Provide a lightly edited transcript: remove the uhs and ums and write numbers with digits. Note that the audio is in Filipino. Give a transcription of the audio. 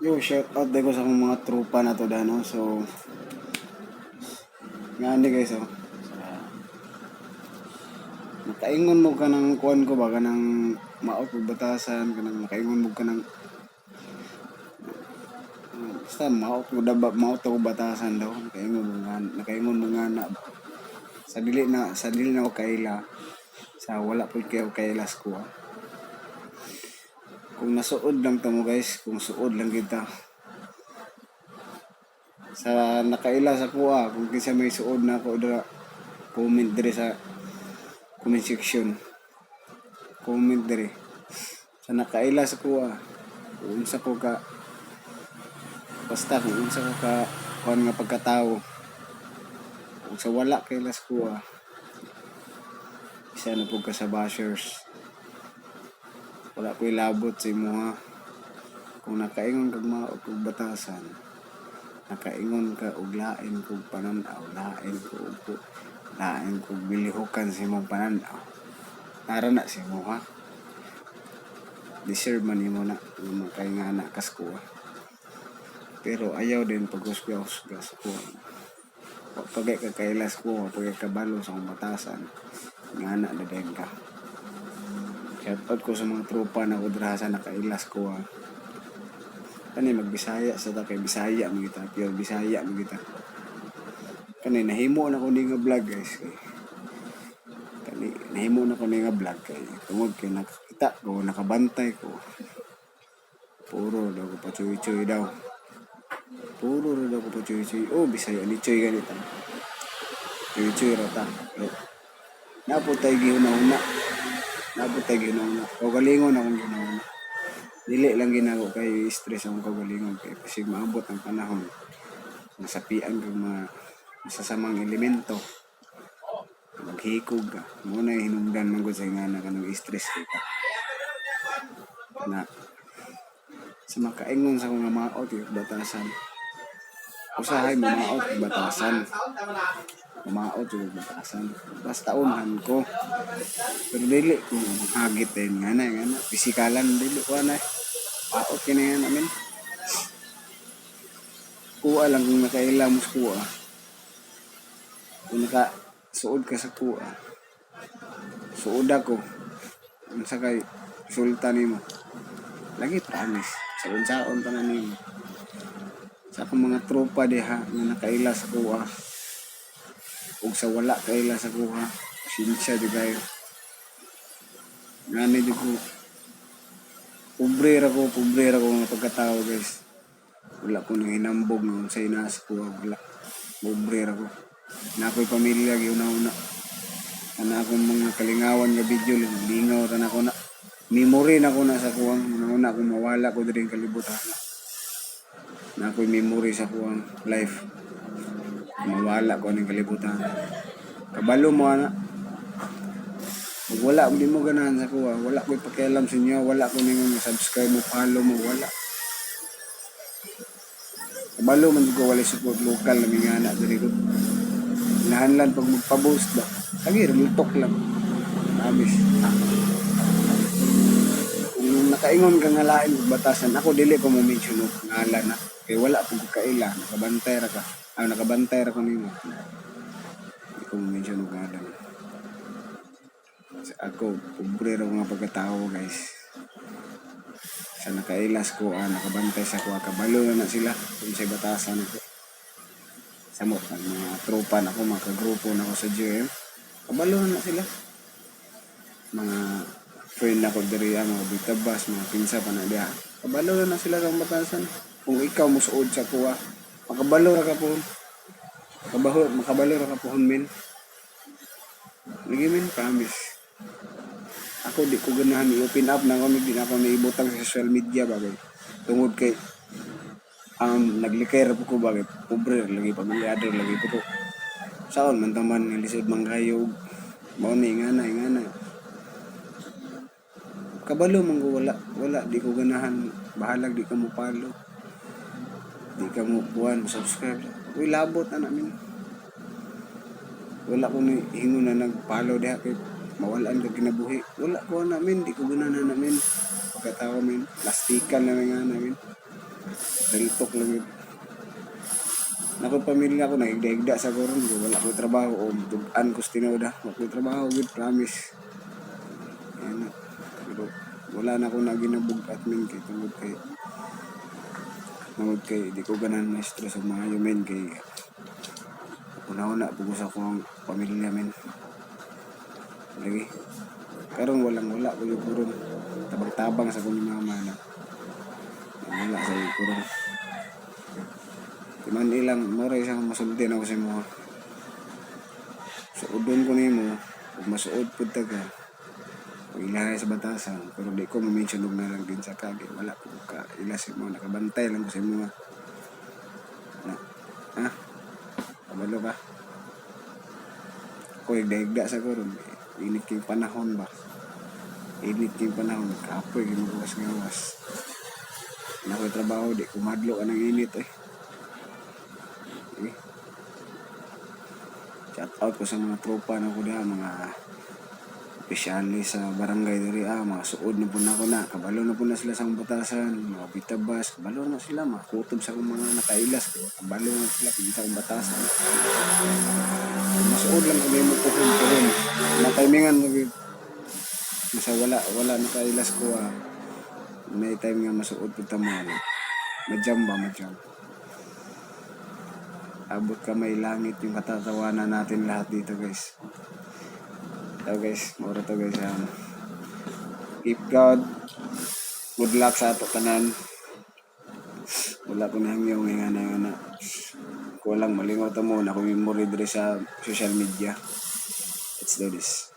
Yo, shout out din ko sa akong mga tropa na to dano. So, nga ni guys, oh. Nakaingon mo ka ng kuan ko ba, kanang maot o batasan, kanang nakaingon mo ka ng, basta maot o maot o batasan daw. Nakaingon mo nga na, sa dili na o kaila, sa wala po kayo kailas ko, ah. Kung nasuod lang to mo guys, kung suod lang kita, sa nakaila sa kuha, kung kinsa may suod na ako dira, comment dire sa comment section, comment dire sa nakaila sa kuha, kung unsa ko ka, basta kung unsa ko ka kuan nga pagkatao, kung sa wala kailas kuha, isa na po ka sa bashers, wala ko ilabot sa imo, ha. Kung nakaingon kag mga og batasan, nakaingon ka og lain kog pananaw, lain kog bilihukan sa imong pananaw, nara na si mo, ha. Deserve man nimo na makay nga anak kas kuha. Pero ayaw din pag-husga sa kuha. Pagay ka kailas kuha, pagay ka balo sa akong batasan, nga anak na din ka. Shoutout ko sa mga tropa na kudra sa nakailas kuha. Kani magbisaya sa ta, kay Bisaya mo kita, pure Bisaya mo kita. Kani nahimo na ko ni nga vlog guys. Kani nahimo na ko ni nga vlog kay tungod kay nakakita ko, nakabantay ko. Puro daw ko pa chuy-chuy daw. Puro daw ko pa chuy-chuy. Oh, Bisaya ni chuy ganito. Chuy-chuy ra ta. Napod tayo gihuna-una. O galingon akong gihuna-una. Dili lang ginako kay stress akong kagalingon kay kasi maabot ang panahon nasapian kag mga masasamang elemento, maghikog ka muna hinungdan man gud sa ingana kanang stress kita na sa makaingon sa mga maot yung batasan, usahay mamaot yung batasan, basta unhan ko, pero dili ko hagit din nga na pisikalan, dili ko na paot kini nga namin kuha lang kung nakailamos kuha, kung nakasuod ka sa kuha, suod ako ang sakay sultan nimo lagi promise sa unsaon pa na nimo sa akong mga tropa diha na nakaila sa kuha ug sa wala kaila sa kuha, sinsya di kayo ngani di ko pobre ra ko nga pagkatao guys. Wala ko nang hinambog nga unsay naa sa kuha, wala. Pobre ra ko. Na ako'y pamilya giuna-una. Ana akong mga kalingawan nga video lang lingaw ra na ko na. Memory na ko na sa kuwang una akong mawala ko diri kalibutan. Na ako'y memory sa kuwang life. Mawala ko ning kalibutan. Kabalo mo ana. Kung wala di mo ganahan sa kuha, wala ko'y pakialam sa inyo, wala ko ningon subscribe mo, follow mo, wala. Kabalo man ko wala support local na mga anak diri ko. Nahanlan pag magpa-boost ba. Lagi real talk lang. Amis. Kung nakaingon ka nga lain og batasan, ako dili ko mo mention og ngalan na. Kay wala pud kaila, nakabantay ra ka. Nakabantay ra ko nimo. Hindi ko mo mention og ngalan. Ako, pobre ra mga pagkatao guys. Sa nakailas ko, nakabantay sa kuha, kabalo na sila kung sa batasan ko. Samot ang mga tropa na ko, mga kagrupo na ko sa GM. Kabalo na sila. Mga friend na ko diri, mga bitabas, mga pinsa pa na diha. Kabalo na sila sa batasan. Kung ikaw musuod sa kuha, makabalo ra ka po. Makabalo ra ka po min. Lagi min, promise. Ako di ko ganahan i-open up na kami, di na ako naibutang sa social media bagay. Tungod kay naglikay ra po ko bagay. Pobre lagi pamilyado lagi po ko. Saon man taman nga lisod man kayo. Mao ni ingana. Kabalo man ko wala di ko ganahan. Bahalag di ka mo follow. Di ka mo buwan subscribe. Uy labot na namin. Wala ko ni hingon na nag-follow diha kay mawalaan ka kinabuhi. Wala ko namin, di ko ganahan namin. Pagkatao min, plastikan na nga namin. real talk lang yun. Nako pamilya ko nagigda sa koron ko wala ko trabaho o tugan ko tinoda wala ko trabaho good promise yan pero wala na ako naginabog at min kay tungod kay di ko ganan maestro sa mga yumen kay una-una pugos ako ang pamilya men lagi karon wala ko yung kurong tabang-tabang sa kong mama na wala sa yung kurong man ilang mura isang masulti na ako sa mga suudon ko nimo ug masuod pud ta ka o ilahay sa batasan pero di ko ma-mention og na lang din sa kagi wala ko ka ilas mo nakabantay lang ko sa mga na ha kabalo ka ko igda sa karon init king panahon ba init king panahon kapoy ginuwas ngawas na ko trabaho di ko madlo ka ng init shout out ko sa mga tropa na ko diha mga espesyali sa barangay diri mga suod na po na ko na kabalo na po na sila sa batasan mga bitabas kabalo na sila makutob sa mga nakailas kabalo na sila kita sa batasan masuod lang kung mo puhon na timingan masa wala nakailas ko may time nga masuod po tamal majam abot kamay langit yung katatawanan natin lahat dito guys. So guys, moro to guys. Keep God. Good luck sa ato tanan. Wala ko na hangyaw nga na. Kulang malingaw ta mo na kung memory diri sa social media. Let's do this.